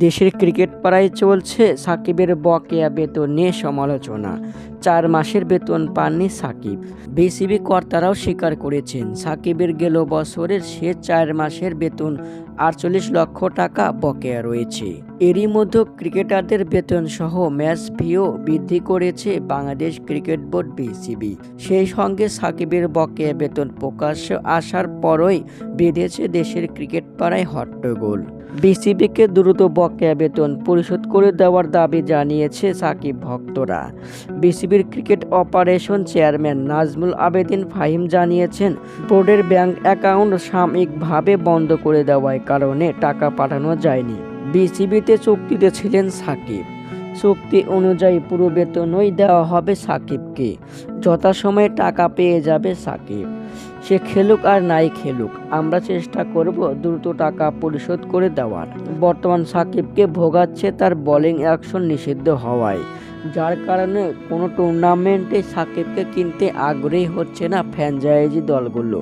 দেশের ক্রিকেট পাড়ায় চলছে সাকিবের বকেয়া বেতন নিয়ে সমালোচনা। 4 মাসের বেতন পাননি সাকিব। বিসিবি কর্তারাও স্বীকার করেছেন, সাকিবের গেল বছরের শেষ 4 মাসের বেতন 48 লক্ষ টাকা বকেয়া রয়েছে। এরই মধ্যে ক্রিকেটারদের বেতন সহ ম্যাচ ফিও বৃদ্ধি করেছে বাংলাদেশ ক্রিকেট বোর্ড বিসিবি। সেই সঙ্গে সাকিবের বকেয়া বেতন প্রকাশ্যে আসার পরই বেঁধেছে দেশের ক্রিকেট পাড়ায় হট্টগোল। বিসিবিকে দ্রুত বকেয়া বেতন পরিশোধ করে দেওয়ার দাবি জানিয়েছে সাকিব ভক্তরা। বিসিবির cricket operation chairman Nazmul Abedin Fahim জানিয়েছেন, বোর্ডের ব্যাংক অ্যাকাউন্ট সাময়িকভাবে বন্ধ করে দেওয়ার কারণে টাকা পাঠানো যায়নি। বিসিবিতে চুক্তিতে ছিলেন সাকিব। চুক্তি অনুযায়ী পুরো বেতনই দেওয়া হবে সাকিবকে। যথাসময়ে টাকা পেয়ে যাবে সাকিব। সে খেলুক আর নাই খেলুক, আমরা চেষ্টা করব দ্রুত টাকা পরিশোধ করে দেওয়ার। বর্তমান সাকিবকে ভোগাচ্ছে তার বোলিং অ্যাকশন নিষিদ্ধ হওয়ায়, যার কারণে কোনো টুর্নামেন্টে সাকিবকে কিনতে আগ্রহী হচ্ছে না ফ্র্যাঞ্চাইজি দলগুলো।